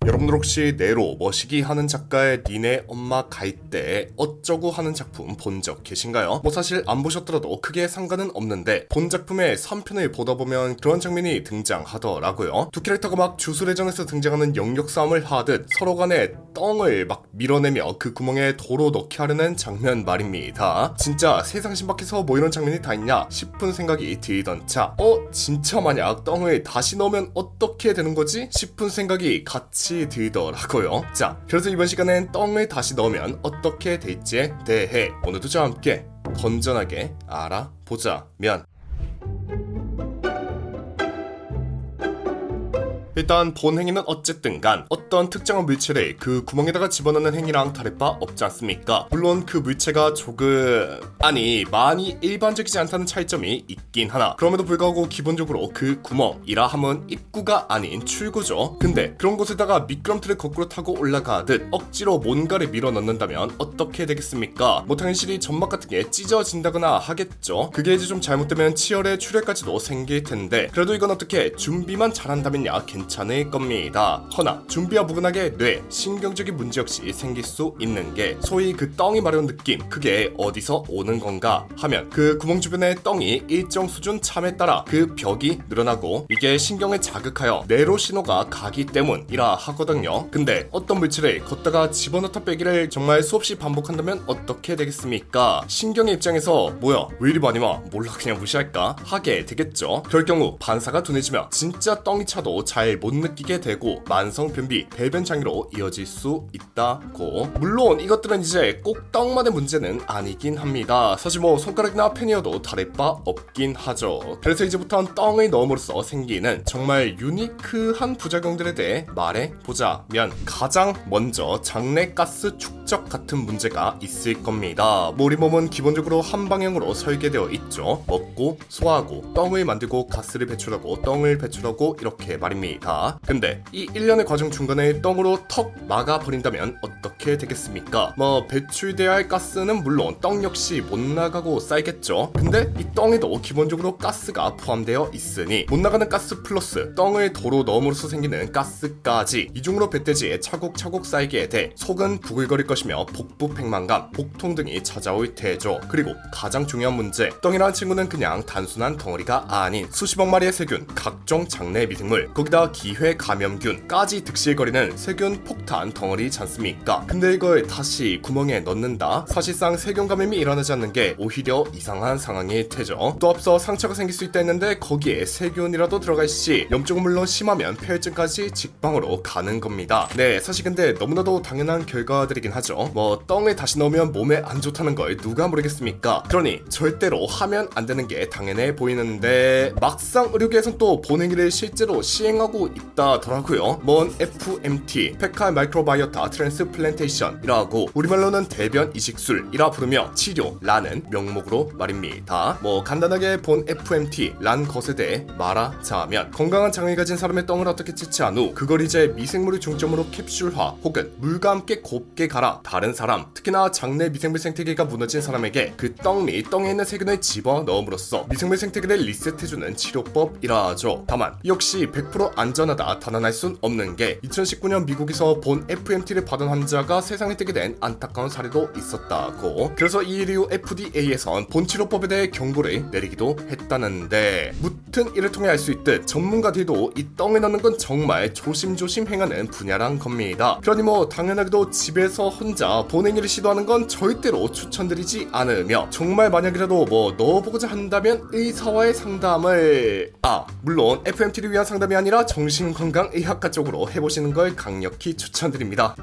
여러분들 혹시 네로 머시기 하는 작가의 니네 엄마 갈대 어쩌고 하는 작품 본 적 계신가요? 뭐 사실 안 보셨더라도 크게 상관은 없는데 본 작품의 3편을 보다 보면 그런 장면이 등장하더라고요. 두 캐릭터가 막 주술회전에서 등장하는 영역 싸움을 하듯 서로 간에 똥을 막 밀어내며 그 구멍에 도로 넣게 하려는 장면 말입니다. 진짜 세상 신박해서 뭐 이런 장면이 다 있냐 싶은 생각이 들던 차 진짜 만약 똥을 다시 넣으면 어떻게 되는 거지? 싶은 생각이 같이 들더라고요. 자, 그래서 이번 시간엔 똥을 다시 넣으면 어떻게 될지에 대해 오늘도 저와 함께 건전하게 알아보자면, 일단 본 행위는 어쨌든 간 어떤 특정한 물체를 그 구멍에다가 집어넣는 행위랑 다를 바 없지 않습니까? 물론 그 물체가 많이 일반적이지 않다는 차이점이 있긴 하나, 그럼에도 불구하고 기본적으로 그 구멍이라 함은 입구가 아닌 출구죠. 근데 그런 곳에다가 미끄럼틀을 거꾸로 타고 올라가듯 억지로 뭔가를 밀어넣는다면 어떻게 되겠습니까? 뭐 당연히 점막 같은 게 찢어진다거나 하겠죠. 그게 이제 좀 잘못되면 치열의 출혈까지도 생길 텐데, 그래도 이건 어떻게 준비만 잘한다면야 괜찮을 겁니다. 허나 준비와 무관하게 뇌, 신경적인 문제 없이 생길 수 있는 게 소위 그 똥이 마려운 느낌, 그게 어디서 오는 건가 하면 그 구멍 주변의 똥이 일정 수준 참에 따라 그 벽이 늘어나고 이게 신경을 자극하여 뇌로 신호가 가기 때문이라 하거든요. 근데 어떤 물체를 걷다가 집어넣다 빼기를 정말 수없이 반복한다면 어떻게 되겠습니까? 신경의 입장에서 뭐야 왜 이리 많이 와, 몰라 그냥 무시할까 하게 되겠죠. 그럴 경우 반사가 둔해지며 진짜 똥이 차도 잘 못 느끼게 되고 만성 변비, 배변 장애로 이어질 수 있다고. 물론 이것들은 이제 꼭 똥만의 문제는 아니긴 합니다. 사실 뭐 손가락이나 펜이어도 다를 바 없긴 하죠. 그래서 이제부터는 똥을 넣음으로써 생기는 정말 유니크한 부작용들에 대해 말해보자면, 가장 먼저 장내 가스 축적 같은 문제가 있을 겁니다. 우리 몸은 기본적으로 한 방향으로 설계되어 있죠. 먹고 소화하고 똥을 만들고 가스를 배출하고 똥을 배출하고 이렇게 말입니다. 근데 이 일련의 과정 중간에 똥으로 턱 막아버린다면 어떻게 되겠습니까? 뭐 배출돼야 할 가스는 물론 똥 역시 못 나가고 쌓이겠죠. 근데 이 똥에도 기본적으로 가스가 포함되어 있으니 못 나가는 가스 플러스 똥을 도로 넣음으로써 생기는 가스까지 이중으로 배대지에 차곡차곡 쌓이게 돼 속은 부글거릴 것이며 복부 팽만감, 복통 등이 찾아올 테죠. 그리고 가장 중요한 문제, 똥이라는 친구는 그냥 단순한 덩어리가 아닌 수십억 마리의 세균, 각종 장내 미생물, 거기다 기회 감염균까지 득실거리는 세균 폭탄 덩어리지 않습니까? 근데 이걸 다시 구멍에 넣는다? 사실상 세균 감염이 일어나지 않는 게 오히려 이상한 상황일 테죠. 또 앞서 상처가 생길 수 있다 했는데 거기에 세균이라도 들어갈 시 염증은 물론 심하면 폐혈증까지 직방으로 가는 겁니다. 네, 사실 근데 너무나도 당연한 결과들이긴 하죠. 뭐 똥을 다시 넣으면 몸에 안 좋다는 걸 누가 모르겠습니까? 그러니 절대로 하면 안 되는 게 당연해 보이는데 막상 의료계에선 또 본행위를 실제로 시행하고 있다더라고요. 뭔 FMT, 페칼 마이크로바이오타 트랜스플란테이션이라고 우리말로는 대변 이식술이라 부르며 치료라는 명목으로 말입니다. 뭐 간단하게 본 FMT란 것에 대해 말하자면, 건강한 장을 가진 사람의 똥을 어떻게 채취한 후 그걸 이제 미생물을 중점으로 캡슐화 혹은 물과 함께 곱게 갈아 다른 사람, 특히나 장내 미생물 생태계가 무너진 사람에게 그 똥 및 똥에 있는 세균을 집어 넣음으로써 미생물 생태계를 리셋해주는 치료법이라 하죠. 다만 역시 100% 안전하다 단언할 순 없는 게 2019년 미국에서 본 FMT를 받은 환자가 세상에 뜨게 된 안타까운 사례도 있었다고. 그래서 이 이후 FDA에선 본 치료법에 대해 경고를 내리기도 했다는데, 무튼 이를 통해 알 수 있듯 전문가들도 이 똥에 넣는 건 정말 조심조심 행하는 분야란 겁니다. 그러니 뭐 당연하게도 집에서 혼자 본행위를 시도하는 건 절대로 추천드리지 않으며, 정말 만약이라도 뭐 넣어보고자 한다면 의사와의 상담을 물론 FMT를 위한 상담이 아니라 정신건강의학과 쪽으로 해보시는 걸 강력히 추천드립니다.